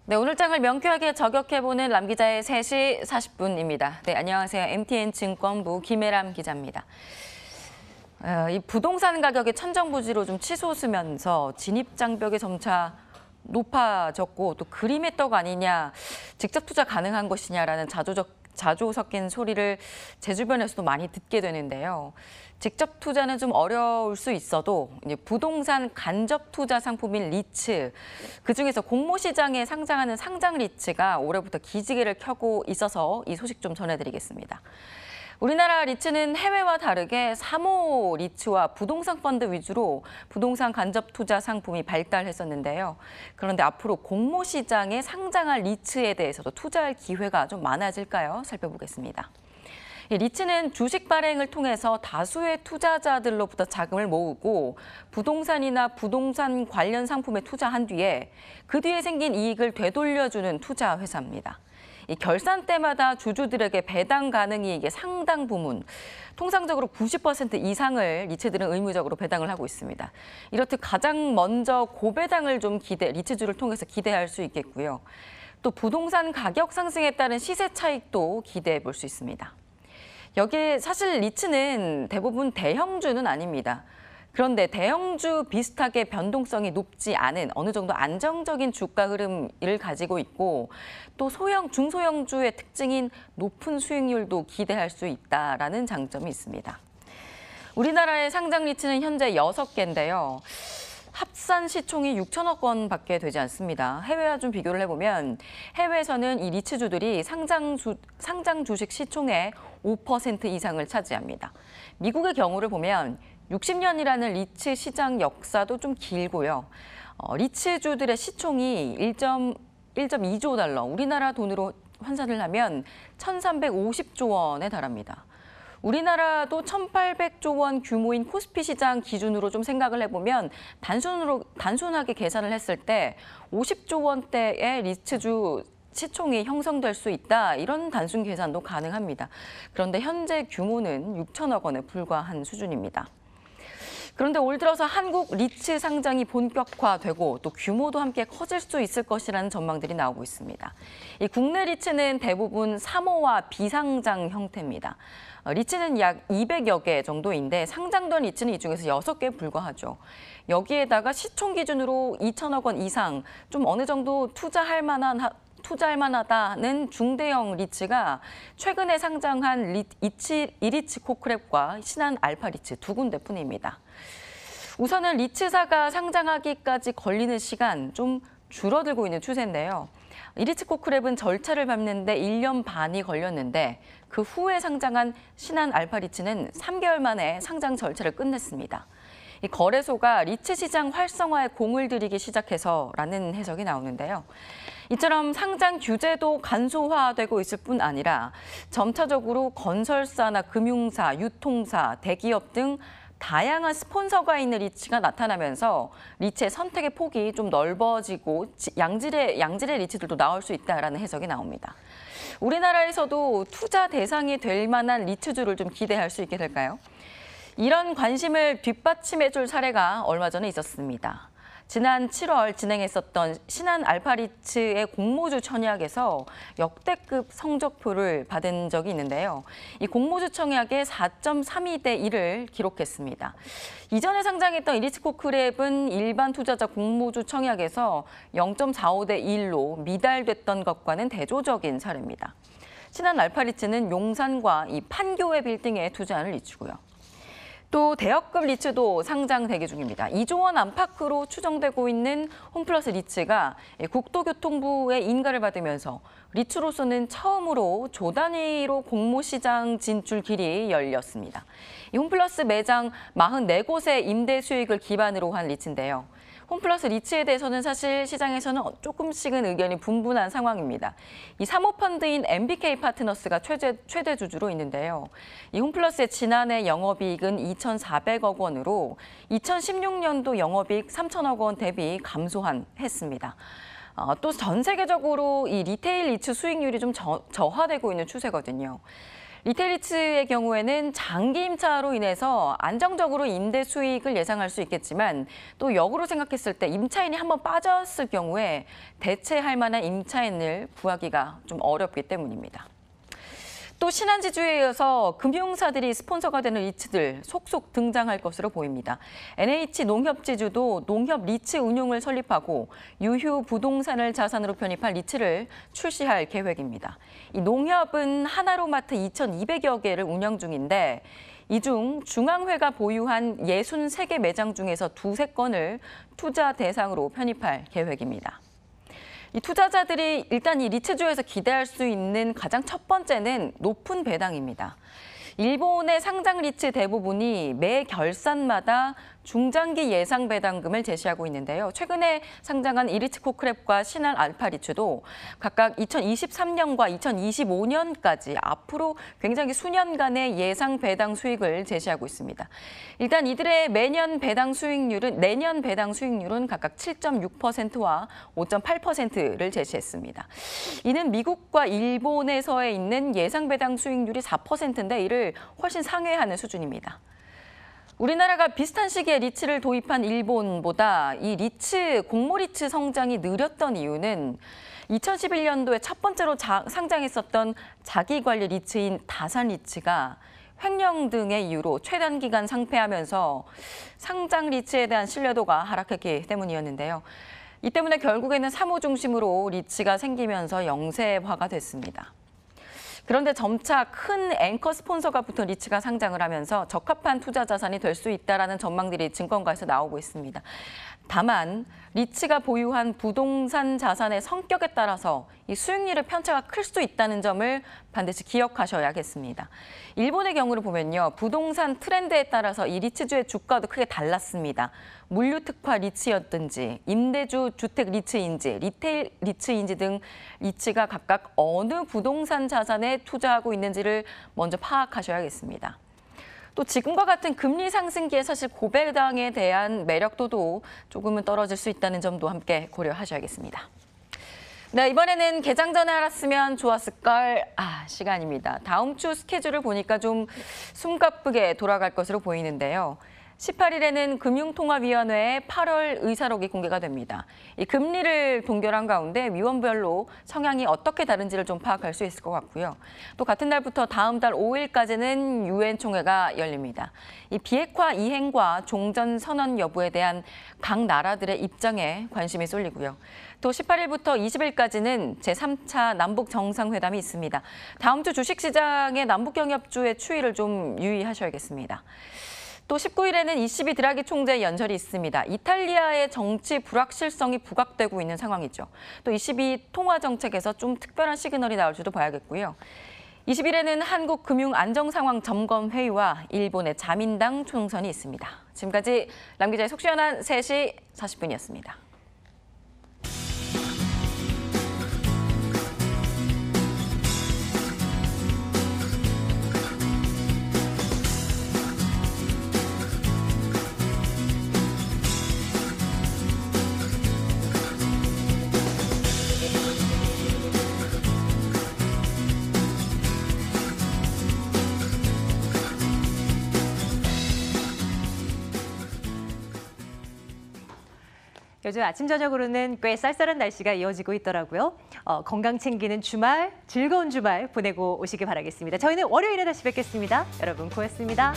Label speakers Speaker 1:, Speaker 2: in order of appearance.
Speaker 1: 네, 오늘 장을 명쾌하게 저격해보는 람 기자의 3시 40분입니다. 네, 안녕하세요. MTN 증권부 김혜람 기자입니다. 이 부동산 가격이 천정부지로 좀 치솟으면서 진입 장벽이 점차 높아졌고 또 그림의 떡 아니냐, 직접 투자 가능한 것이냐라는 자주 섞인 소리를 제 주변에서도 많이 듣게 되는데요. 직접 투자는 좀 어려울 수 있어도 이제 부동산 간접 투자 상품인 리츠, 그중에서 공모시장에 상장하는 상장 리츠가 올해부터 기지개를 켜고 있어서 이 소식 좀 전해드리겠습니다. 우리나라 리츠는 해외와 다르게 사모 리츠와 부동산 펀드 위주로 부동산 간접 투자 상품이 발달했었는데요. 그런데 앞으로 공모시장에 상장할 리츠에 대해서도 투자할 기회가 좀 많아질까요? 살펴보겠습니다. 리츠는 주식 발행을 통해서 다수의 투자자들로부터 자금을 모으고 부동산이나 부동산 관련 상품에 투자한 뒤에 그 뒤에 생긴 이익을 되돌려주는 투자 회사입니다. 이 결산 때마다 주주들에게 배당 가능 이익의 상당 부분, 통상적으로 90% 이상을 리츠들은 의무적으로 배당을 하고 있습니다. 이렇듯 가장 먼저 고배당을 좀 리츠주를 통해서 기대할 수 있겠고요. 또 부동산 가격 상승에 따른 시세 차익도 기대해 볼 수 있습니다. 여기에 사실 리츠는 대부분 대형주는 아닙니다. 그런데 대형주 비슷하게 변동성이 높지 않은 어느 정도 안정적인 주가 흐름을 가지고 있고 또 소형, 중소형주의 특징인 높은 수익률도 기대할 수 있다라는 장점이 있습니다. 우리나라의 상장 리츠는 현재 6개인데요. 합산 시총이 6천억 원밖에 되지 않습니다. 해외와 좀 비교를 해보면 해외에서는 이 리츠주들이 상장 주식 시총의 5% 이상을 차지합니다. 미국의 경우를 보면 60년이라는 리츠 시장 역사도 좀 길고요. 리츠주들의 시총이 1.2조 달러, 우리나라 돈으로 환산을 하면 1,350조 원에 달합니다. 우리나라도 1,800조 원 규모인 코스피 시장 기준으로 좀 생각을 해보면 단순하게 계산을 했을 때 50조 원대의 리츠주 시총이 형성될 수 있다, 이런 단순 계산도 가능합니다. 그런데 현재 규모는 6천억 원에 불과한 수준입니다. 그런데 올 들어서 한국 리츠 상장이 본격화되고 또 규모도 함께 커질 수 있을 것이라는 전망들이 나오고 있습니다. 이 국내 리츠는 대부분 사모와 비상장 형태입니다. 리츠는 약 200여 개 정도인데 상장된 리츠는 이 중에서 6개에 불과하죠. 여기에다가 시총 기준으로 2천억 원 이상, 좀 어느 정도 투자할 만하다는 중대형 리츠가 최근에 상장한 이리치 코크랩과 신한 알파 리츠 2군데뿐입니다. 우선은 리츠사가 상장하기까지 걸리는 시간 좀 줄어들고 있는 추세인데요. 이리치 코크랩은 절차를 밟는데 1년 반이 걸렸는데 그 후에 상장한 신한 알파 리츠는 3개월 만에 상장 절차를 끝냈습니다. 이 거래소가 리츠 시장 활성화에 공을 들이기 시작해서라는 해석이 나오는데요. 이처럼 상장 규제도 간소화되고 있을 뿐 아니라 점차적으로 건설사나 금융사, 유통사, 대기업 등 다양한 스폰서가 있는 리츠가 나타나면서 리츠의 선택의 폭이 좀 넓어지고 양질의 리츠들도 나올 수 있다라는 해석이 나옵니다. 우리나라에서도 투자 대상이 될 만한 리츠주를 좀 기대할 수 있게 될까요? 이런 관심을 뒷받침해줄 사례가 얼마 전에 있었습니다. 지난 7월 진행했었던 신한 알파리츠의 공모주 청약에서 역대급 성적표를 받은 적이 있는데요. 이 공모주 청약에 4.32대 1을 기록했습니다. 이전에 상장했던 이리치코크랩은 일반 투자자 공모주 청약에서 0.45대 1로 미달됐던 것과는 대조적인 사례입니다. 신한 알파리츠는 용산과 이 판교의 빌딩에 투자하는 리츠고요. 또 대역급 리츠도 상장 대기 중입니다. 2조 원 안팎으로 추정되고 있는 홈플러스 리츠가 국토교통부의 인가를 받으면서 리츠로서는 처음으로 조 단위로 공모시장 진출 길이 열렸습니다. 이 홈플러스 매장 44곳의 임대 수익을 기반으로 한 리츠인데요. 홈플러스 리츠에 대해서는 사실 시장에서는 조금씩은 의견이 분분한 상황입니다. 이 사모펀드인 MBK 파트너스가 최대 주주로 있는데요. 이 홈플러스의 지난해 영업이익은 2,400억 원으로 2016년도 영업이익 3천억 원 대비 감소했습니다. 또 전 세계적으로 이 리테일 리츠 수익률이 좀 저하되고 있는 추세거든요. 리테일 리츠의 경우에는 장기 임차로 인해서 안정적으로 임대 수익을 예상할 수 있겠지만 또 역으로 생각했을 때 임차인이 한번 빠졌을 경우에 대체할 만한 임차인을 구하기가 좀 어렵기 때문입니다. 또 신한지주에 이어서 금융사들이 스폰서가 되는 리츠들 속속 등장할 것으로 보입니다. NH농협지주도 농협 리츠 운용을 설립하고 유휴 부동산을 자산으로 편입한 리츠를 출시할 계획입니다. 이 농협은 하나로마트 2,200여 개를 운영 중인데 이 중 중앙회가 보유한 63개 매장 중에서 두세 건을 투자 대상으로 편입할 계획입니다. 이 투자자들이 일단 이 리츠주에서 기대할 수 있는 가장 첫 번째는 높은 배당입니다. 일본의 상장 리츠 대부분이 매 결산마다 중장기 예상 배당금을 제시하고 있는데요. 최근에 상장한 이리츠코크랩과 신한 알파리츠도 각각 2023년과 2025년까지 앞으로 굉장히 수년간의 예상 배당 수익을 제시하고 있습니다. 일단 이들의 내년 배당 수익률은 각각 7.6%와 5.8%를 제시했습니다. 이는 미국과 일본에서에 있는 예상 배당 수익률이 4%인데 이를 훨씬 상회하는 수준입니다. 우리나라가 비슷한 시기에 리츠를 도입한 일본보다 이 공모 리츠 성장이 느렸던 이유는 2011년도에 첫 번째로 상장했었던 자기관리 리츠인 다산 리츠가 횡령 등의 이유로 최단기간 상폐하면서 상장 리츠에 대한 신뢰도가 하락했기 때문이었는데요. 이 때문에 결국에는 사모 중심으로 리츠가 생기면서 영세화가 됐습니다. 그런데 점차 큰 앵커 스폰서가 붙은 리츠가 상장을 하면서 적합한 투자 자산이 될 수 있다라는 전망들이 증권가에서 나오고 있습니다. 다만 리츠가 보유한 부동산 자산의 성격에 따라서 이 수익률의 편차가 클 수 있다는 점을 반드시 기억하셔야겠습니다. 일본의 경우를 보면요. 부동산 트렌드에 따라서 이 리츠주의 주가도 크게 달랐습니다. 물류 특화 리츠였든지 임대주 주택 리츠인지 리테일 리츠인지 등 리츠가 각각 어느 부동산 자산에 투자하고 있는지를 먼저 파악하셔야겠습니다. 또 지금과 같은 금리 상승기에 사실 고배당에 대한 매력도도 조금은 떨어질 수 있다는 점도 함께 고려하셔야겠습니다. 네, 이번에는 개장 전에 알았으면 좋았을걸 시간입니다. 다음 주 스케줄을 보니까 좀 숨가쁘게 돌아갈 것으로 보이는데요. 18일에는 금융통화위원회의 8월 의사록이 공개가 됩니다. 이 금리를 동결한 가운데 위원별로 성향이 어떻게 다른지를 좀 파악할 수 있을 것 같고요. 또 같은 날부터 다음 달 5일까지는 유엔 총회가 열립니다. 이 비핵화 이행과 종전 선언 여부에 대한 각 나라들의 입장에 관심이 쏠리고요. 또 18일부터 20일까지는 제3차 남북 정상회담이 있습니다. 다음 주 주식시장의 남북경협주의 추이를 좀 유의하셔야겠습니다. 또 19일에는 ECB 드라기 총재 연설이 있습니다. 이탈리아의 정치 불확실성이 부각되고 있는 상황이죠. 또 ECB 통화 정책에서 좀 특별한 시그널이 나올지도 봐야겠고요. 20일에는 한국 금융 안정 상황 점검 회의와 일본의 자민당 총선이 있습니다. 지금까지 람 기자의 속 시원한 3시 40분이었습니다.
Speaker 2: 요즘 아침 저녁으로는 꽤 쌀쌀한 날씨가 이어지고 있더라고요. 건강 챙기는 주말, 즐거운 주말 보내고 오시길 바라겠습니다. 저희는 월요일에 다시 뵙겠습니다. 여러분 고맙습니다.